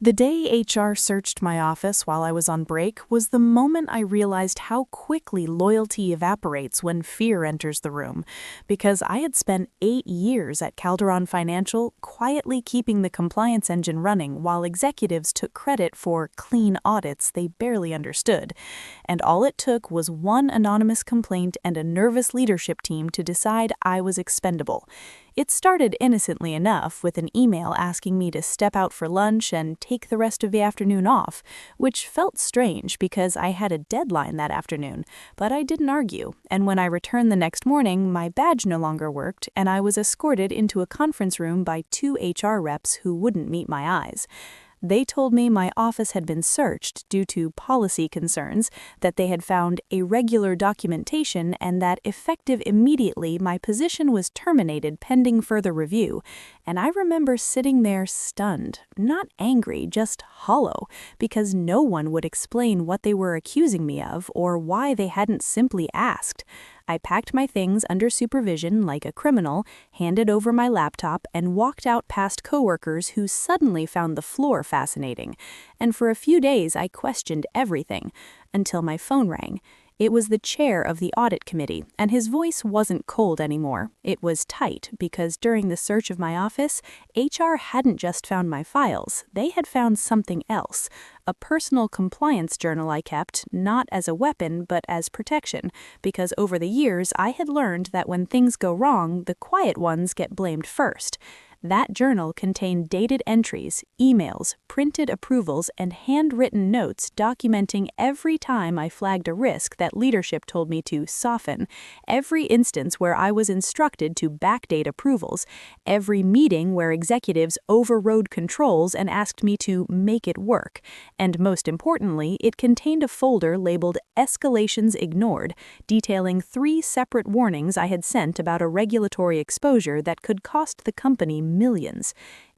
The day HR searched my office while I was on break was the moment I realized how quickly loyalty evaporates when fear enters the room, because I had spent 8 years at Calderon Financial quietly keeping the compliance engine running while executives took credit for clean audits they barely understood. And all it took was one anonymous complaint and a nervous leadership team to decide I was expendable. It started innocently enough with an email asking me to step out for lunch and take the rest of the afternoon off, which felt strange because I had a deadline that afternoon, but I didn't argue, and when I returned the next morning, my badge no longer worked, and I was escorted into a conference room by two HR reps who wouldn't meet my eyes. They told me my office had been searched due to policy concerns, that they had found irregular documentation, and that effective immediately my position was terminated pending further review. And I remember sitting there stunned, not angry, just hollow, because no one would explain what they were accusing me of or why they hadn't simply asked. I packed my things under supervision like a criminal, handed over my laptop, and walked out past coworkers who suddenly found the floor fascinating. And for a few days I questioned everything, until my phone rang. It was the chair of the audit committee, and his voice wasn't cold anymore. It was tight, because during the search of my office, HR hadn't just found my files, they had found something else. A personal compliance journal I kept, not as a weapon, but as protection, because over the years I had learned that when things go wrong, the quiet ones get blamed first. That journal contained dated entries, emails, printed approvals, and handwritten notes documenting every time I flagged a risk that leadership told me to soften, every instance where I was instructed to backdate approvals, every meeting where executives overrode controls and asked me to make it work, and most importantly, it contained a folder labeled Escalations Ignored, detailing 3 separate warnings I had sent about a regulatory exposure that could cost the company millions.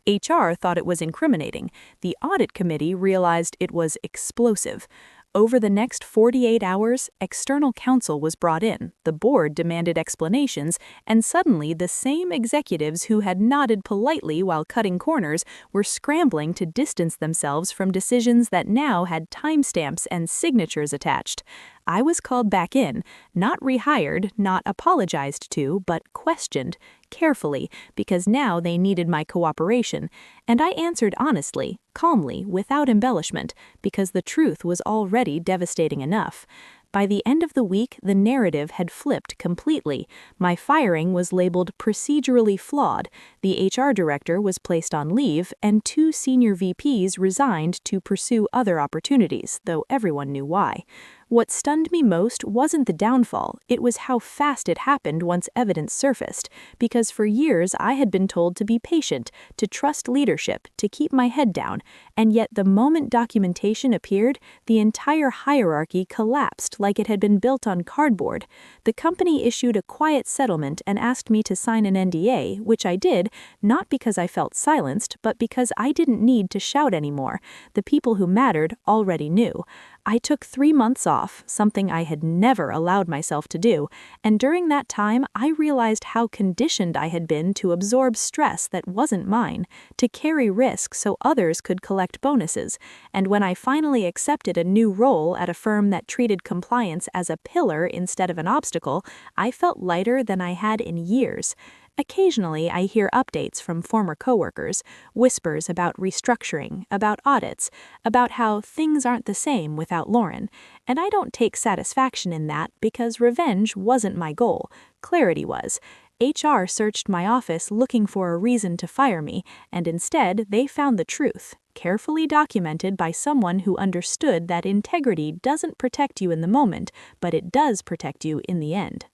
HR thought it was incriminating. The audit committee realized it was explosive. Over the next 48 hours, external counsel was brought in, the board demanded explanations, and suddenly the same executives who had nodded politely while cutting corners were scrambling to distance themselves from decisions that now had timestamps and signatures attached. I was called back in, not rehired, not apologized to, but questioned, carefully, because now they needed my cooperation, and I answered honestly, calmly, without embellishment, because the truth was already devastating enough. By the end of the week, the narrative had flipped completely. My firing was labeled procedurally flawed, the HR director was placed on leave, and 2 senior VPs resigned to pursue other opportunities, though everyone knew why. What stunned me most wasn't the downfall, it was how fast it happened once evidence surfaced, because for years I had been told to be patient, to trust leadership, to keep my head down, and yet the moment documentation appeared, the entire hierarchy collapsed like it had been built on cardboard. The company issued a quiet settlement and asked me to sign an NDA, which I did, not because I felt silenced, but because I didn't need to shout anymore. The people who mattered already knew. I took 3 months off, something I had never allowed myself to do, and during that time I realized how conditioned I had been to absorb stress that wasn't mine, to carry risk so others could collect bonuses, and when I finally accepted a new role at a firm that treated compliance as a pillar instead of an obstacle, I felt lighter than I had in years. Occasionally, I hear updates from former coworkers, whispers about restructuring, about audits, about how things aren't the same without Lauren, and I don't take satisfaction in that because revenge wasn't my goal, clarity was. HR searched my office looking for a reason to fire me, and instead they found the truth, carefully documented by someone who understood that integrity doesn't protect you in the moment, but it does protect you in the end.